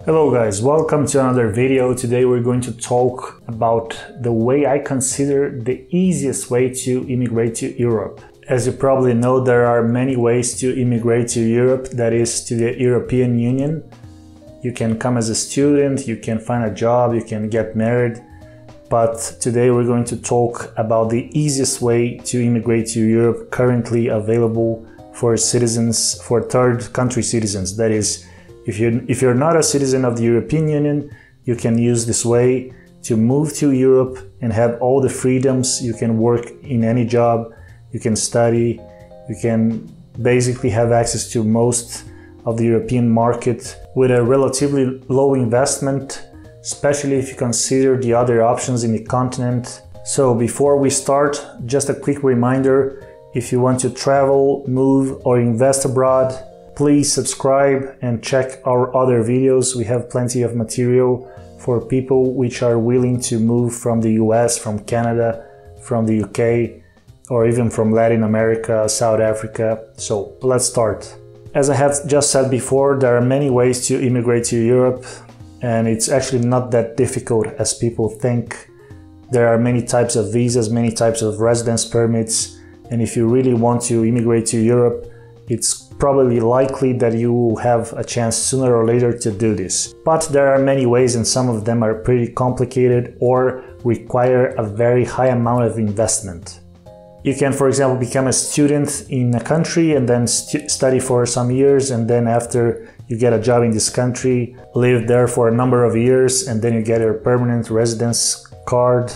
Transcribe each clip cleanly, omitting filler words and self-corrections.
Hello guys, welcome to another video. Today we're going to talk about the way I consider the easiest way to immigrate to Europe. As you probably know, there are many ways to immigrate to Europe, that is to the European Union. You can come as a student, you can find a job, you can get married. But today we're going to talk about the easiest way to immigrate to Europe currently available for citizens, for third country citizens. That is, if you're not a citizen of the European Union, you can use this way to move to Europe and have all the freedoms. You can work in any job, you can study, you can basically have access to most of the European market with a relatively low investment, especially if you consider the other options in the continent. So before we start, just a quick reminder, if you want to travel, move or invest abroad, please subscribe and check our other videos. We have plenty of material for people which are willing to move from the US, from Canada, from the UK, or even from Latin America, South Africa. So let's start. As I have just said before, there are many ways to immigrate to Europe, and it's actually not that difficult as people think. There are many types of visas, many types of residence permits, and if you really want to immigrate to Europe, it's probably likely that you will have a chance sooner or later to do this. But there are many ways, and some of them are pretty complicated or require a very high amount of investment. You can, for example, become a student in a country and then study for some years, and then after you get a job in this country, live there for a number of years, and then you get your permanent residence card,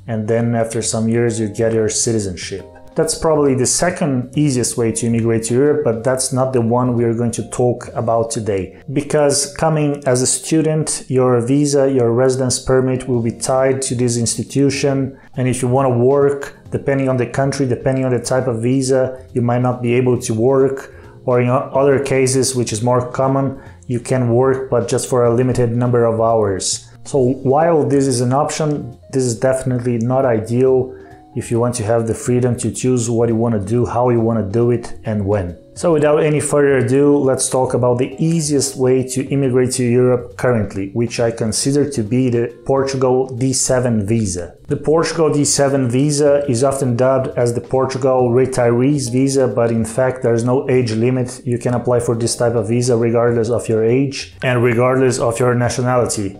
and then after some years you get your citizenship. That's probably the second easiest way to immigrate to Europe, but that's not the one we are going to talk about today. Because coming as a student, your visa, your residence permit will be tied to this institution, and if you want to work, depending on the country, depending on the type of visa, you might not be able to work, or in other cases, which is more common, you can work but just for a limited number of hours. So while this is an option, this is definitely not ideal if you want to have the freedom to choose what you want to do, how you want to do it, and when. So without any further ado, let's talk about the easiest way to immigrate to Europe currently, which I consider to be the Portugal D7 Visa. The Portugal D7 Visa is often dubbed as the Portugal Retirees Visa, but in fact there's no age limit. You can apply for this type of visa regardless of your age and regardless of your nationality,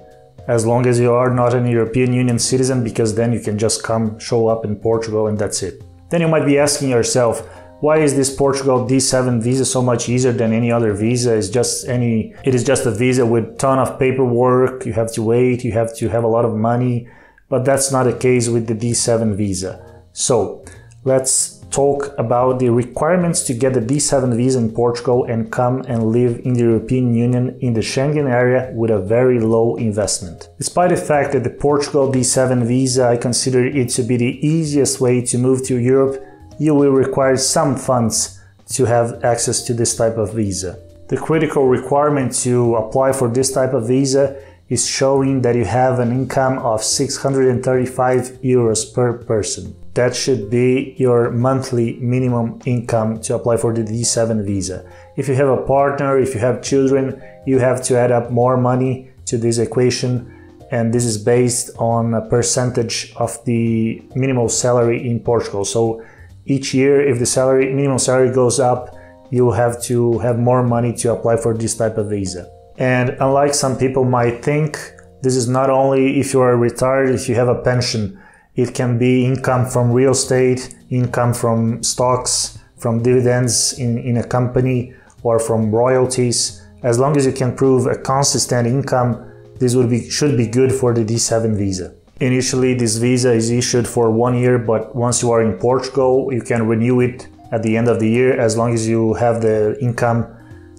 as long as you are not an European Union citizen, because then you can just come, show up in Portugal, and that's it. Then you might be asking yourself, why is this Portugal D7 visa so much easier than any other visa? It is just a visa with a ton of paperwork, you have to wait, you have to have a lot of money, but that's not the case with the D7 visa. So let's talk about the requirements to get the D7 visa in Portugal and come and live in the European Union in the Schengen area with a very low investment. Despite the fact that the Portugal D7 visa, I consider it to be the easiest way to move to Europe, you will require some funds to have access to this type of visa. The critical requirement to apply for this type of visa is showing that you have an income of 635 euros per person. That should be your monthly minimum income to apply for the D7 visa. If you have a partner, if you have children, you have to add up more money to this equation, and this is based on a percentage of the minimum salary in Portugal. So each year, if the minimum salary goes up, you have to have more money to apply for this type of visa. And unlike some people might think, this is not only if you are retired, if you have a pension. It can be income from real estate, income from stocks, from dividends in a company, or from royalties. As long as you can prove a consistent income, this should be good for the D7 visa. Initially, this visa is issued for 1 year, but once you are in Portugal, you can renew it at the end of the year, as long as you have the income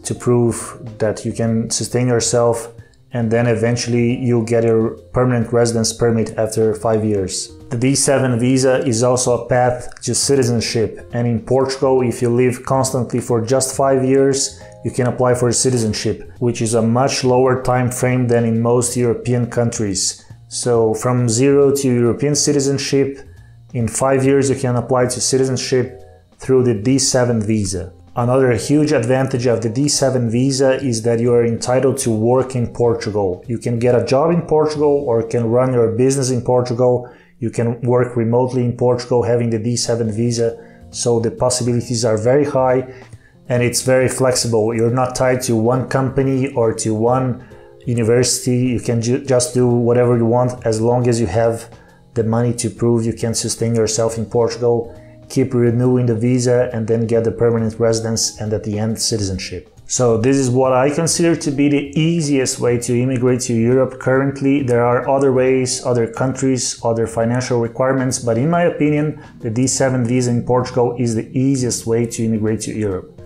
to prove that you can sustain yourself, and then eventually you'll get your permanent residence permit after 5 years. The D7 visa is also a path to citizenship, and in Portugal, if you live constantly for just 5 years, you can apply for citizenship, which is a much lower time frame than in most European countries. So from 0 to European citizenship, in 5 years you can apply to citizenship through the D7 visa. Another huge advantage of the D7 visa is that you are entitled to work in Portugal. You can get a job in Portugal or can run your business in Portugal. You can work remotely in Portugal having the D7 visa. So the possibilities are very high and it's very flexible. You're not tied to one company or to one university. You can just do whatever you want as long as you have the money to prove you can sustain yourself in Portugal, keep renewing the visa, and then get the permanent residence and at the end citizenship. So this is what I consider to be the easiest way to immigrate to Europe currently. There are other ways, other countries, other financial requirements, but in my opinion, the D7 visa in Portugal is the easiest way to immigrate to Europe.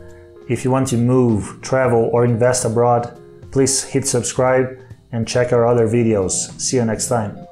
If you want to move, travel, or invest abroad, please hit subscribe and check our other videos. See you next time.